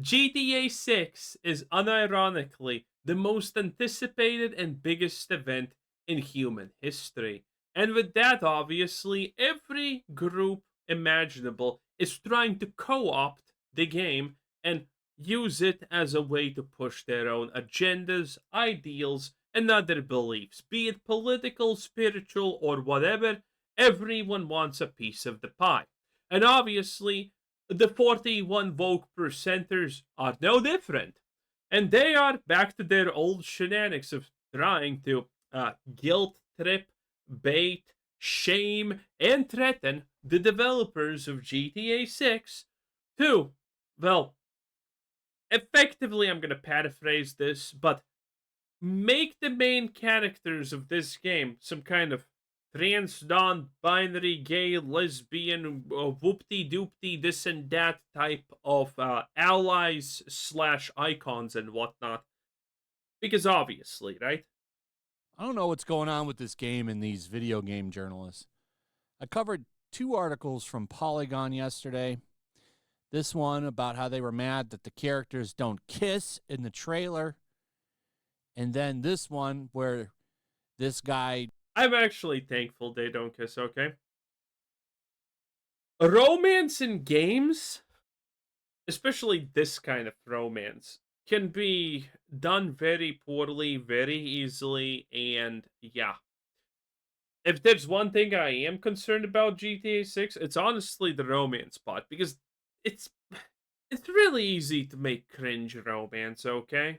GTA 6 is unironically the most anticipated and biggest event in human history. And with that, obviously, every group imaginable is trying to co opt the game and use it as a way to push their own agendas, ideals, and other beliefs, be it political, spiritual, or whatever. Everyone wants a piece of the pie. And obviously, the 41 woke percenters are no different. And they are back to their old shenanigans of trying to guilt trip, bait, shame, and threaten the developers of GTA 6 to, well, effectively, I'm going to paraphrase this, but make the main characters of this game some kind of trans, non-binary, gay, lesbian, whoopty-doopty, this and that type of allies slash icons and whatnot. Because obviously, right? I don't know what's going on with this game and these video game journalists. I covered two articles from Polygon yesterday. This one about how they were mad that the characters don't kiss in the trailer. And then this one where this guy. I'm actually thankful they don't kiss, okay? Romance in games, especially this kind of romance, can be done very poorly, very easily, and yeah. If there's one thing I am concerned about GTA 6, it's honestly the romance part because it's it's really easy to make cringe romance, okay?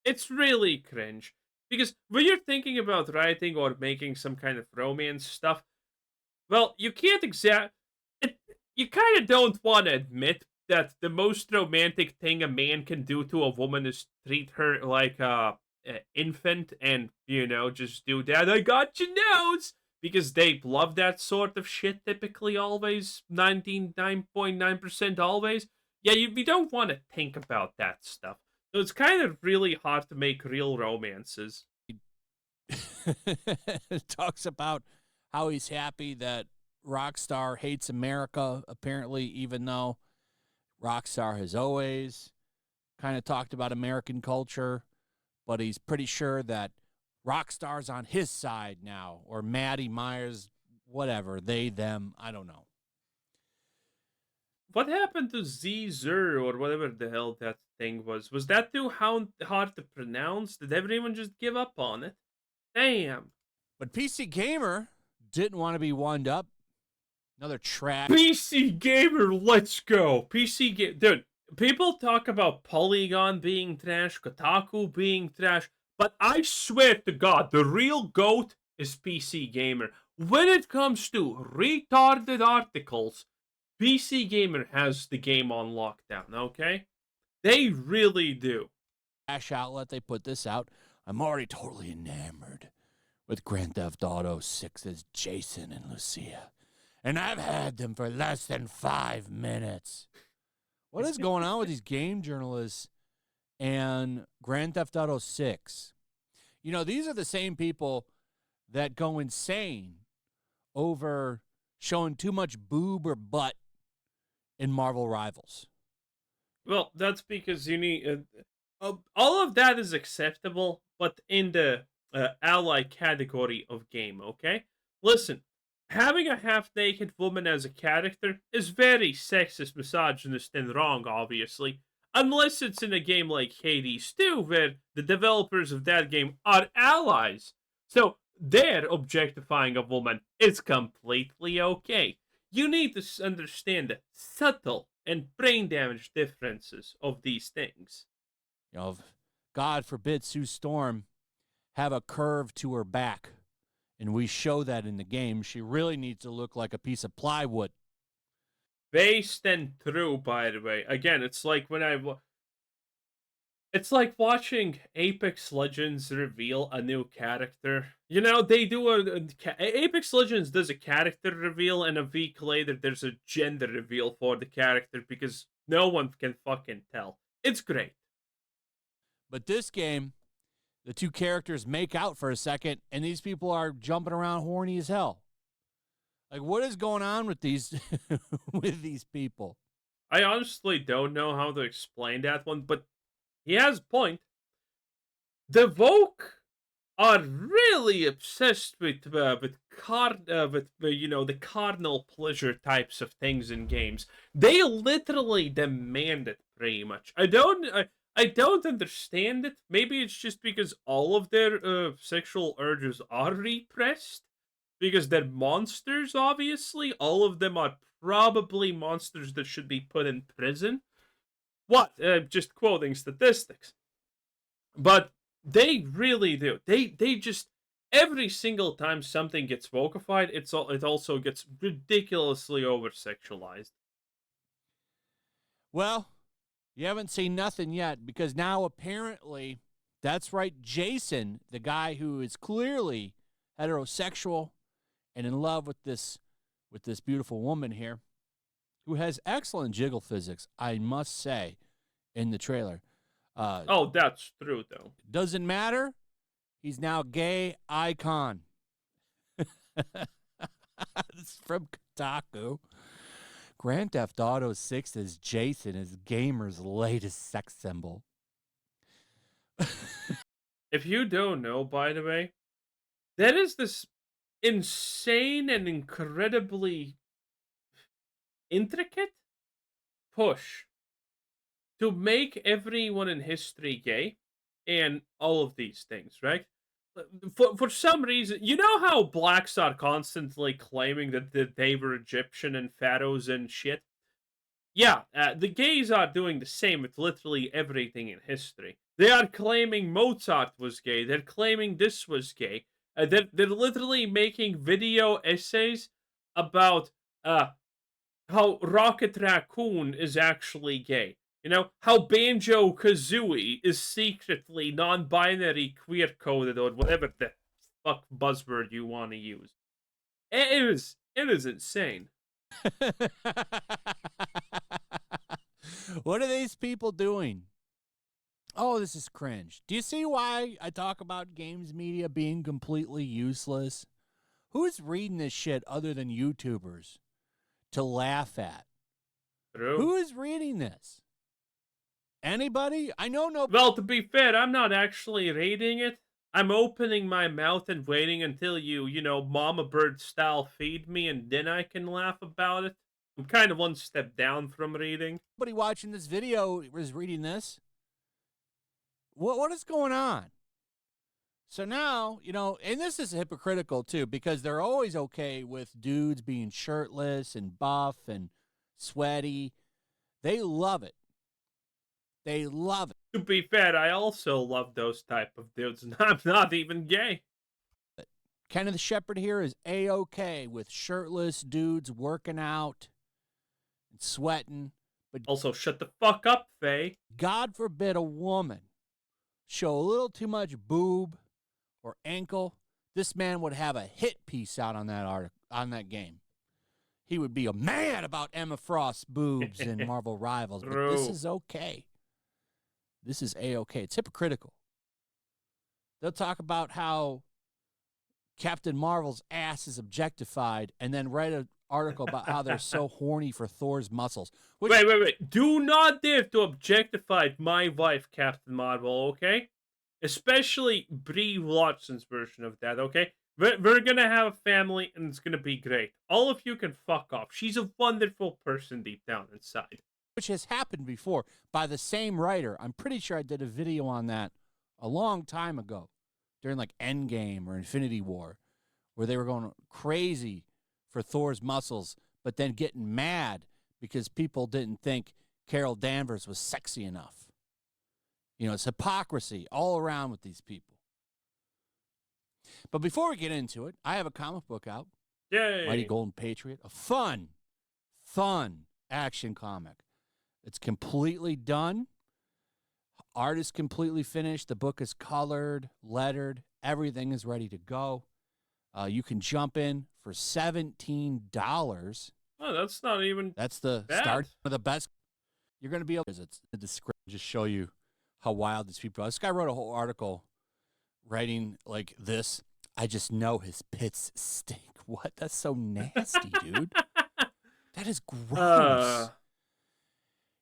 It's really cringe. Because when you're thinking about writing or making some kind of romance stuff, well, you can't it, you kind of don't want to admit that the most romantic thing a man can do to a woman is treat her like a infant and, just do that. I got your nose! Because they love that sort of shit typically always, 99.9% always. Yeah, you don't want to think about that stuff. So it's kind of really hard to make real romances. talks about how he's happy that Rockstar hates America, apparently, even though Rockstar has always kind of talked about American culture, but he's pretty sure that Rockstar's on his side now, or Maddie Myers, whatever, they, them, I don't know. What happened to Zer or whatever the hell that thing was? Was that too hard to pronounce? Did everyone just give up on it? Damn. But PC Gamer didn't want to be wound up. Another trash. PC Gamer, let's go. Dude, people talk about Polygon being trash, Kotaku being trash, but I swear to God, the real GOAT is PC Gamer. When it comes to retarded articles, PC Gamer has the game on lockdown, okay? They really do. Outlet, they put this out. I'm already totally enamored with Grand Theft Auto 6's Jason and Lucia. And I've had them for less than 5 minutes. What is going on with these game journalists and Grand Theft Auto 6? You know, these are the same people that go insane over showing too much boob or butt in Marvel Rivals. Well, that's because you need. All of that is acceptable, but in the ally category of game, okay? Listen, having a half naked woman as a character is very sexist, misogynist, and wrong, obviously. Unless it's in a game like Hades 2, where the developers of that game are allies. So they're objectifying a woman is completely okay. You need to understand the subtle and brain damage differences of these things. You know, God forbid Sue Storm have a curve to her back, and we show that in the game. She really needs to look like a piece of plywood. Based and true, by the way. Again, it's like it's like watching Apex Legends reveal a new character. You know, they do Apex Legends does a character reveal, and a week later there's a gender reveal for the character because no one can fucking tell. It's great. But this game, the two characters make out for a second, and these people are jumping around horny as hell. Like, what is going on with these with these people? I honestly don't know how to explain that one, but he has a point. The Vogue are really obsessed with the cardinal pleasure types of things in games. They literally demand it pretty much. I don't understand it. Maybe it's just because all of their sexual urges are repressed because they're monsters. Obviously, all of them are probably monsters that should be put in prison. What? Just quoting statistics. But they really do. They just every single time something gets vocalified, it also gets ridiculously over sexualized. Well, you haven't seen nothing yet because now apparently that's right, Jason, the guy who is clearly heterosexual and in love with this beautiful woman here, who has excellent jiggle physics, I must say, in the trailer. Oh, that's true though. Doesn't matter. He's now gay icon. This is from Kotaku. Grand Theft Auto 6 as Jason is gamers' latest sex symbol. If you don't know, by the way, there is this insane and incredibly intricate push to make everyone in history gay and all of these things, right? For some reason, you know how blacks are constantly claiming that they were Egyptian and pharaohs and shit? Yeah, the gays are doing the same with literally everything in history. They are claiming Mozart was gay. They're claiming this was gay. They're literally making video essays about how Rocket Raccoon is actually gay. You know, how Banjo Kazooie is secretly non binary queer coded or whatever the fuck buzzword you want to use. It is insane. What are these people doing? Oh, this is cringe. Do you see why I talk about games media being completely useless? Who's reading this shit other than YouTubers to laugh at? True. Who is reading this? Anybody? I know no. Well, to be fair, I'm not actually reading it. I'm opening my mouth and waiting until mama bird style feed me and then I can laugh about it. I'm kind of one step down from reading. Nobody watching this video is reading this. What is going on? So now, and this is hypocritical too, because they're always okay with dudes being shirtless and buff and sweaty. They love it. They love it. To be fair, I also love those type of dudes, and I'm not even gay. Kenny the Shepherd here is A-OK with shirtless dudes working out and sweating. But Also, shut the fuck up, Faye. God forbid a woman show a little too much boob or ankle. This man would have a hit piece out on that game. He would be a man about Emma Frost's boobs in Marvel Rivals, but this is okay. This is A-OK. It's hypocritical. They'll talk about how Captain Marvel's ass is objectified and then write an article about how they're so horny for Thor's muscles. Wait. Do not dare to objectify my wife, Captain Marvel, okay? Especially Brie Larson's version of that, okay? We're gonna have a family and it's gonna be great. All of you can fuck off. She's a wonderful person deep down inside. Which has happened before by the same writer. I'm pretty sure I did a video on that a long time ago during like Endgame or Infinity War, where they were going crazy for Thor's muscles, but then getting mad because people didn't think Carol Danvers was sexy enough. It's hypocrisy all around with these people. But before we get into it, I have a comic book out. Yay! Mighty Golden Patriot. A fun action comic. It's completely done. Art is completely finished. The book is colored, lettered. Everything is ready to go. You can jump in for $17. Oh, that's not even. That's the bad. start of the best. You're going to be able to just show you how wild these people are. This guy wrote a whole article writing like this. I just know his pits stink. What? That's so nasty, dude. That is gross.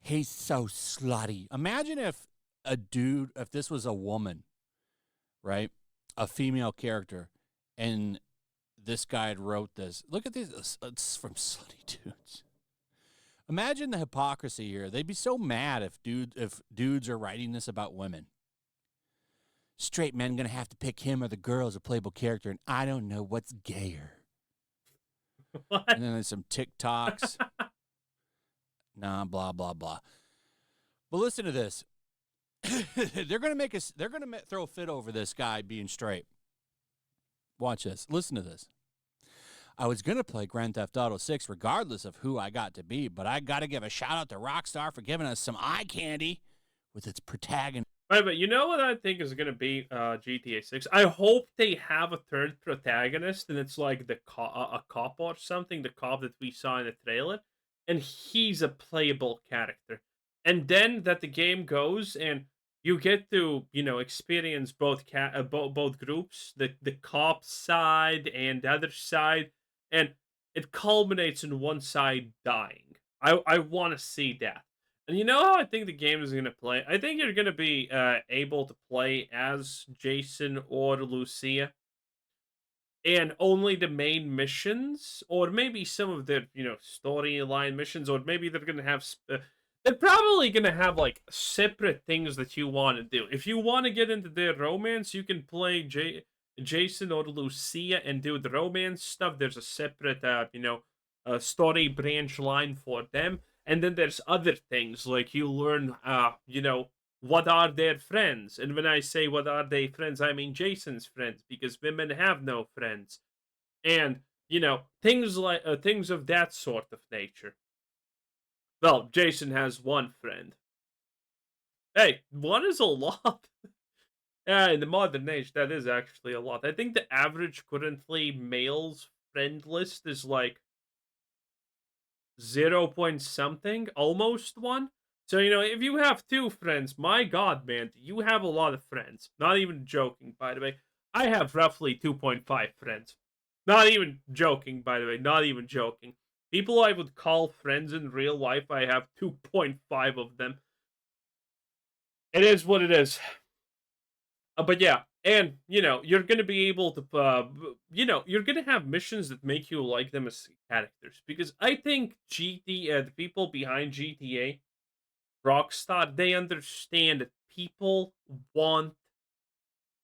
He's so slutty. Imagine if if this was a woman, right? A female character, and this guy had wrote this. Look at this. It's from Slutty Dudes. Imagine the hypocrisy here. They'd be so mad if dudes are writing this about women. Straight men gonna have to pick him or the girl as a playable character, and I don't know what's gayer. What? And then there's some TikToks. Nah, blah blah blah. But listen to this. They're gonna make us. They're gonna throw a fit over this guy being straight. Watch this. Listen to this. I was gonna play Grand Theft Auto 6 regardless of who I got to be, but I gotta give a shout out to Rockstar for giving us some eye candy with its protagonist. Right, but you know what I think is going to be GTA 6? I hope they have a third protagonist, and it's like a cop or something, the cop that we saw in the trailer, and he's a playable character. And then that the game goes, and you get to experience both groups, the cop side and the other side, and it culminates in one side dying. I want to see that. And you know how I think the game is going to play? I think you're going to be able to play as Jason or Lucia, and only the main missions, or maybe some of the storyline missions, or maybe they're going to have. They're probably going to have like separate things that you want to do. If you want to get into their romance, you can play Jason or Lucia and do the romance stuff. There's a separate, story branch line for them. And then there's other things like you learn, what are their friends? And when I say what are they friends, I mean Jason's friends because women have no friends, and things of that sort of nature. Well, Jason has one friend. Hey, one is a lot. Yeah, in the modern age, that is actually a lot. I think the average currently male's friend list is like 0 point something, almost one. So, if you have two friends, my god, man, you have a lot of friends. Not even joking, by the way. I have roughly 2.5 friends. Not even joking, by the way. Not even joking. People I would call friends in real life, I have 2.5 of them. It is what it is. But yeah, and you're gonna be able to, you're gonna have missions that make you like them as characters because I think the people behind GTA, Rockstar, they understand that people want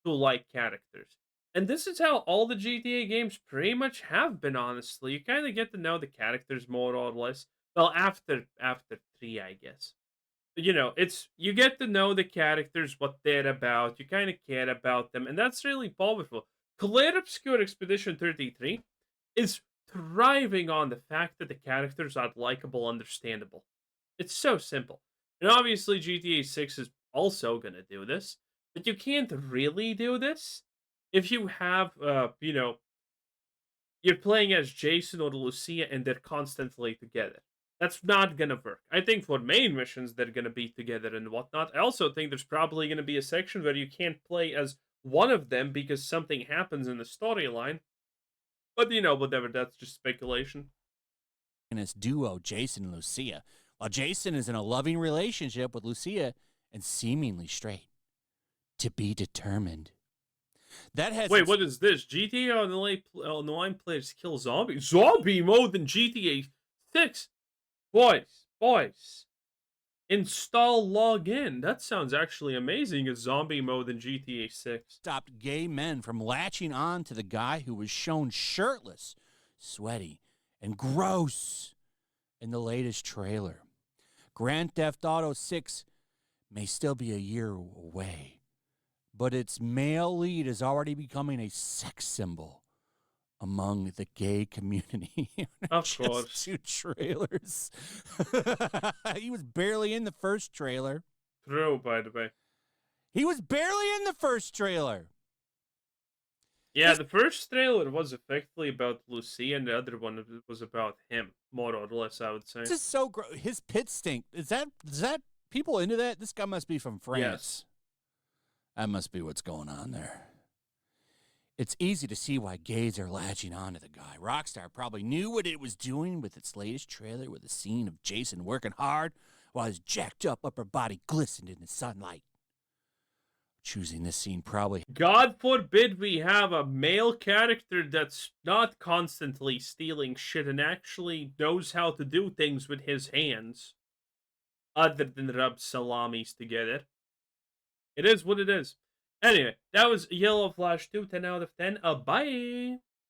to like characters, and this is how all the GTA games pretty much have been. Honestly, you kind of get to know the characters more or less. Well, after three, I guess. It's you get to know the characters, what they're about. You kind of care about them, and that's really powerful. Clear Obscure Expedition 33 is thriving on the fact that the characters are likable, understandable. It's so simple. And obviously, GTA 6 is also going to do this, but you can't really do this if you have, you're playing as Jason or Lucia and they're constantly together. That's not gonna work. I think for main missions they're gonna be together and whatnot. I also think there's probably gonna be a section where you can't play as one of them because something happens in the storyline. But whatever, that's just speculation. And his duo, Jason and Lucia, while Jason is in a loving relationship with Lucia and seemingly straight. To be determined. That has Wait, what is this? GTA Online players kill zombies. Zombie mode in GTA 6. Boys. Install login. That sounds actually amazing. A zombie mode in GTA 6. stopped gay men from latching on to the guy who was shown shirtless, sweaty, and gross in the latest trailer. Grand Theft Auto 6 may still be a year away, but its male lead is already becoming a sex symbol among the gay community. Of Just course. 2 trailers. He was barely in the first trailer. True, by the way. He was barely in the first trailer. Yeah, the first trailer was effectively about Lucy, and the other one was about him, more or less, I would say. This is so gross. His pit stink. Is that people into that? This guy must be from France. Yes. That must be what's going on there. It's easy to see why gays are latching on to the guy. Rockstar probably knew what it was doing with its latest trailer with a scene of Jason working hard while his jacked up upper body glistened in the sunlight. Choosing this scene probably. God forbid we have a male character that's not constantly stealing shit and actually knows how to do things with his hands, other than rub salamis together. It is what it is. Anyway, that was Yellow Flash 2, 10 out of 10. Bye!